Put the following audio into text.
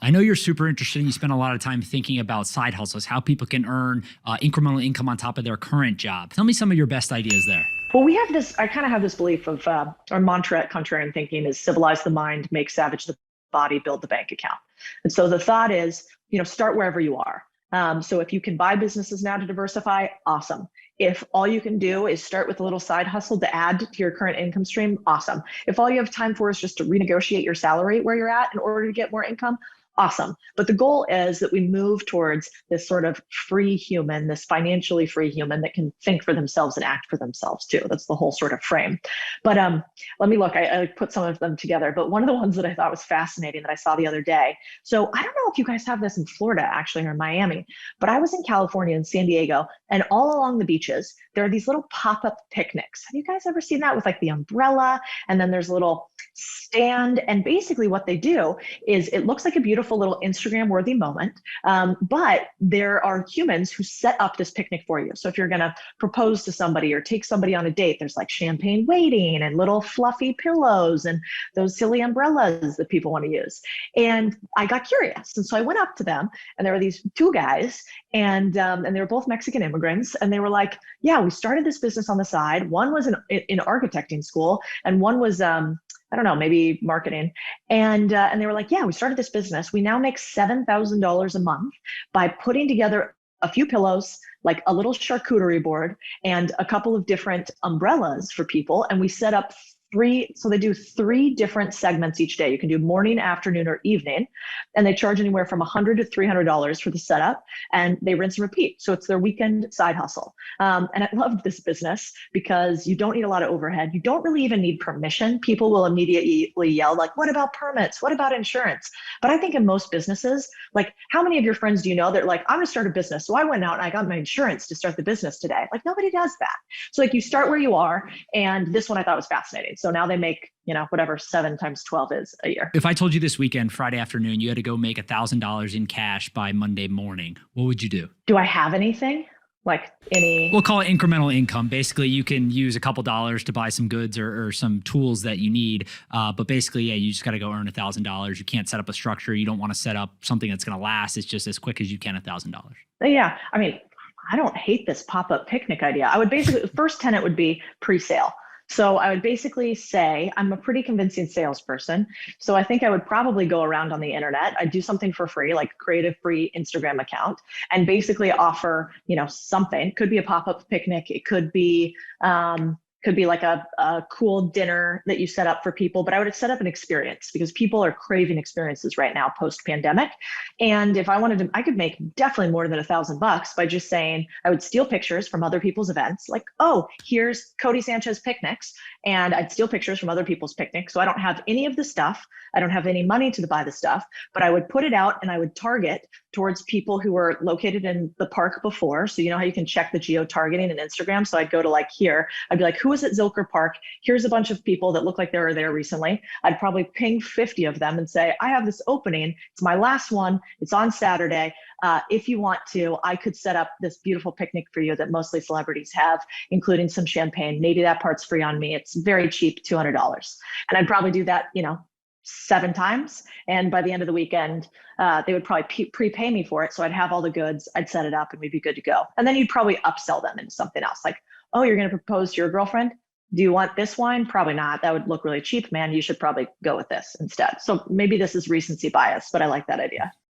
I know you're super interested and you spend a lot of time thinking about side hustles, how people can earn incremental income on top of their current job. Tell me some of your best ideas there. Well, we have this, I kind of have this belief of our mantra at contrarian thinking is civilize the mind, make savage the body, build the bank account. And so the thought is, start wherever you are. So if you can buy businesses now to diversify, awesome. If all you can do is start with a little side hustle to add to your current income stream, awesome. If all you have time for is just to renegotiate your salary where you're at in order to get more income, awesome. But the goal is that we move towards this sort of free human, this financially free human that can think for themselves and act for themselves too. That's the whole sort of frame. But let me look, I put some of them together, but one of the ones that I thought was fascinating that I saw the other day. So I don't know if you guys have this in Florida actually or in Miami, but I was in California in San Diego, and all along the beaches, there are these little pop-up picnics. Have you guys ever seen that with like the umbrella? And then there's a little stand. And basically what they do is it looks like a beautiful little Instagram worthy moment. But there are humans who set up this picnic for you. So if you're going to propose to somebody or take somebody on a date, there's like champagne waiting and little fluffy pillows and those silly umbrellas that people want to use. And I got curious. And so I went up to them, and there were these two guys, and they were both Mexican immigrants. And they were like, yeah, we started this business on the side. One was in architecting school, and one was, I don't know, maybe marketing. And they were like, yeah, we started this business. We now make $7,000 a month by putting together a few pillows, like a little charcuterie board, and a couple of different umbrellas for people. And we set up so they do 3 different segments each day. You can do morning, afternoon, or evening. And they charge anywhere from $100 to $300 for the setup, and they rinse and repeat. So it's their weekend side hustle. And I loved this business because you don't need a lot of overhead. You don't really even need permission. People will immediately yell like, what about permits? What about insurance? But I think in most businesses, like how many of your friends do you know that are like, I'm gonna start a business. So I went out and I got my insurance to start the business today. Like nobody does that. So like you start where you are. And this one I thought was fascinating. So now they make, whatever 7 times 12 is a year. If I told you this weekend, Friday afternoon, you had to go make $1,000 in cash by Monday morning, what would you do? Do I have anything? Like any? We'll call it incremental income. Basically, you can use a couple dollars to buy some goods or some tools that you need. But basically, yeah, you just got to go earn $1,000. You can't set up a structure. You don't want to set up something that's going to last. It's just as quick as you can $1,000. Yeah. I mean, I don't hate this pop-up picnic idea. I would basically, the first tenet would be pre-sale. So I would basically say, I'm a pretty convincing salesperson. So I think I would probably go around on the internet. I'd do something for free, like create a free Instagram account and basically offer, something. It could be a pop-up picnic. It could be like a cool dinner that you set up for people, but I would set up an experience because people are craving experiences right now post-pandemic. And if I wanted to, I could make definitely more than $1,000 by just saying I would steal pictures from other people's events, like, oh, here's Codie Sanchez picnics, and I'd steal pictures from other people's picnics. So I don't have any of the stuff. I don't have any money to buy the stuff, but I would put it out and I would target towards people who were located in the park before. So you know how you can check the geo-targeting in Instagram? So I'd go to like here, I'd be like, who was at Zilker Park? Here's a bunch of people that look like they were there recently. I'd probably ping 50 of them and say, I have this opening. It's my last one. It's on Saturday. If you want to, I could set up this beautiful picnic for you that mostly celebrities have, including some champagne. Maybe that part's free on me. It's very cheap, $200. And I'd probably do that, 7 times. And by the end of the weekend, they would probably prepay me for it. So I'd have all the goods, I'd set it up, and we'd be good to go. And then you'd probably upsell them into something else. Like, oh, you're going to propose to your girlfriend? Do you want this wine? Probably not. That would look really cheap, man. You should probably go with this instead. So maybe this is recency bias, but I like that idea.